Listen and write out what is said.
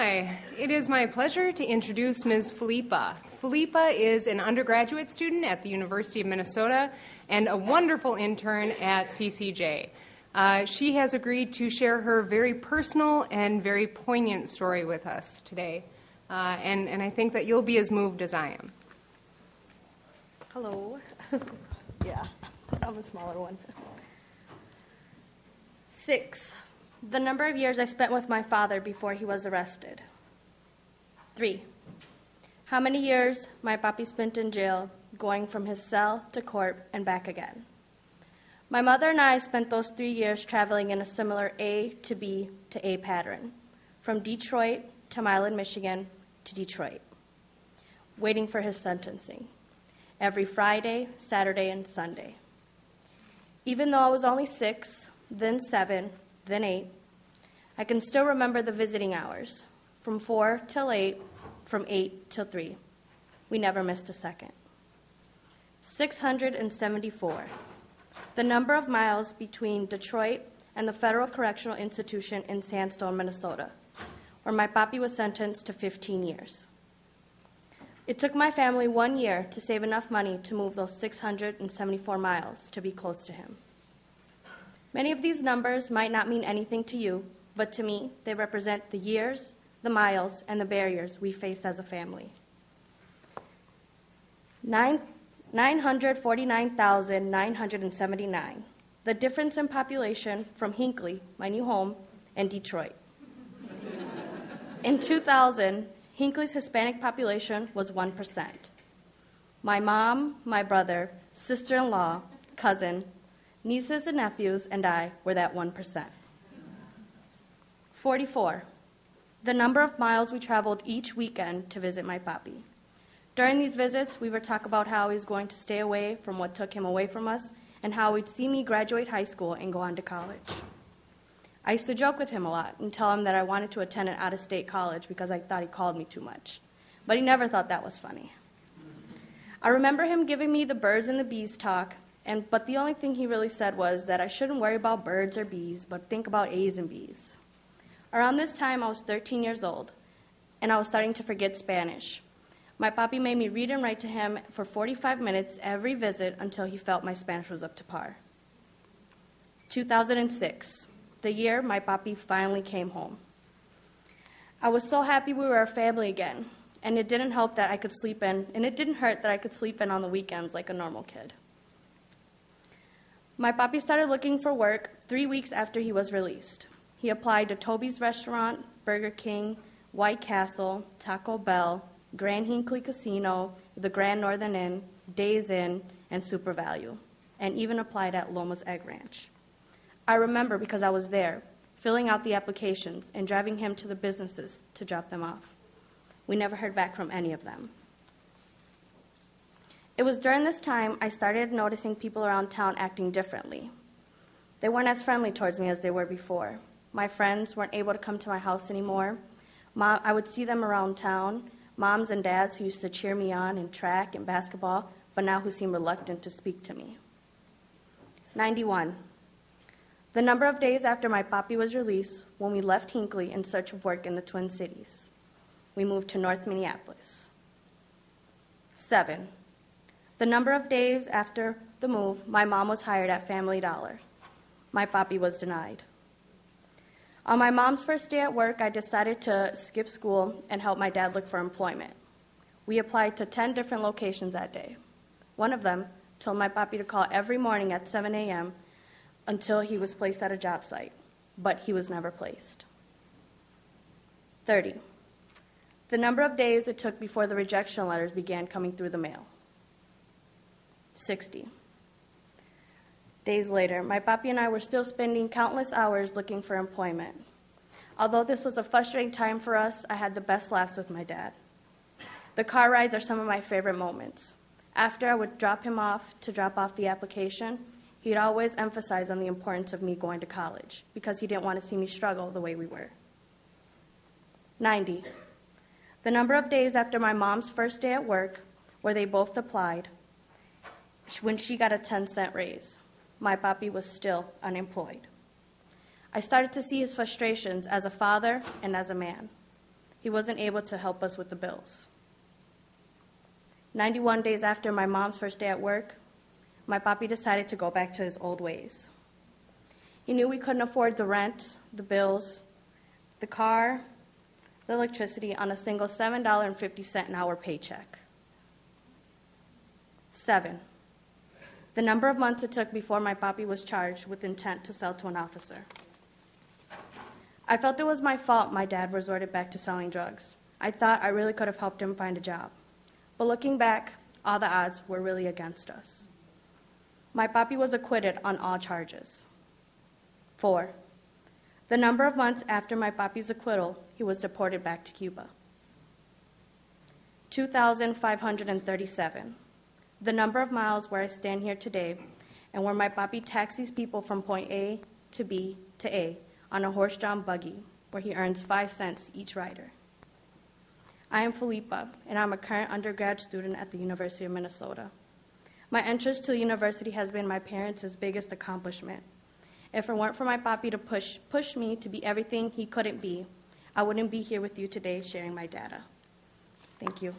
Hi, it is my pleasure to introduce Ms. Felipa. Felipa is an undergraduate student at the University of Minnesota and a wonderful intern at CCJ. She has agreed to share her very personal and very poignant story with us today, and I think that you'll be as moved as I am. Hello. Yeah, I'm a smaller one. 6. The number of years I spent with my father before he was arrested. 3. How many years my papi spent in jail, going from his cell to court and back again. My mother and I spent those 3 years traveling in a similar A to B to A pattern, from Detroit to Milan, Michigan to Detroit, waiting for his sentencing, every Friday, Saturday, and Sunday. Even though I was only 6, then 7, then 8, I can still remember the visiting hours, from 4 till 8, from 8 till 3. We never missed a second. 674, the number of miles between Detroit and the Federal Correctional Institution in Sandstone, Minnesota, where my papi was sentenced to 15 years. It took my family 1 year to save enough money to move those 674 miles to be close to him. Many of these numbers might not mean anything to you, but to me, they represent the years, the miles, and the barriers we face as a family. 949,979, the difference in population from Hinckley, my new home, and Detroit. In 2000, Hinckley's Hispanic population was 1%. My mom, my brother, sister-in-law, cousin, nieces and nephews, and I were that 1%. 44, the number of miles we traveled each weekend to visit my papi. During these visits, we would talk about how he was going to stay away from what took him away from us and how he'd see me graduate high school and go on to college. I used to joke with him a lot and tell him that I wanted to attend an out-of-state college because I thought he called me too much. But he never thought that was funny. I remember him giving me the birds and the bees talk, but the only thing he really said was that I shouldn't worry about birds or bees, but think about A's and B's. Around this time, I was 13 years old, and I was starting to forget Spanish. My papi made me read and write to him for 45 minutes every visit until he felt my Spanish was up to par. 2006, the year my papi finally came home. I was so happy we were a family again, and it didn't hurt that I could sleep in on the weekends like a normal kid. My papi started looking for work 3 weeks after he was released. He applied to Toby's Restaurant, Burger King, White Castle, Taco Bell, Grand Hinckley Casino, the Grand Northern Inn, Days Inn, and Super Value, and even applied at Loma's Egg Ranch. I remember because I was there, filling out the applications and driving him to the businesses to drop them off. We never heard back from any of them. It was during this time I started noticing people around town acting differently. They weren't as friendly towards me as they were before. My friends weren't able to come to my house anymore. I would see them around town, moms and dads who used to cheer me on in track and basketball, but now who seem reluctant to speak to me. 91. The number of days after my papi was released when we left Hinckley in search of work in the Twin Cities. We moved to North Minneapolis. 7. The number of days after the move, my mom was hired at Family Dollar. My papi was denied. On my mom's first day at work, I decided to skip school and help my dad look for employment. We applied to 10 different locations that day. One of them told my papi to call every morning at 7 a.m. until he was placed at a job site, but he was never placed. 30. The number of days it took before the rejection letters began coming through the mail. 60. Days later, my papi and I were still spending countless hours looking for employment. Although this was a frustrating time for us, I had the best laughs with my dad. The car rides are some of my favorite moments. After I would drop him off to drop off the application, he'd always emphasize on the importance of me going to college because he didn't want to see me struggle the way we were. 90. The number of days after my mom's first day at work, where they both applied, when she got a 10-cent raise. My papi was still unemployed. I started to see his frustrations as a father and as a man. He wasn't able to help us with the bills. 91 days after my mom's first day at work, my papi decided to go back to his old ways. He knew we couldn't afford the rent, the bills, the car, the electricity on a single $7.50 an hour paycheck. 7, the number of months it took before my papi was charged with intent to sell to an officer. I felt it was my fault my dad resorted back to selling drugs. I thought I really could have helped him find a job. But looking back, all the odds were really against us. My papi was acquitted on all charges. 4, the number of months after my papi's acquittal, he was deported back to Cuba. 2,537, the number of miles where I stand here today and where my papi taxis people from point A to B to A on a horse-drawn buggy, where he earns 5 cents each rider. I am Felipa, and I'm a current undergrad student at the University of Minnesota. My entrance to the university has been my parents' biggest accomplishment. If it weren't for my papi to push me to be everything he couldn't be, I wouldn't be here with you today sharing my data. Thank you.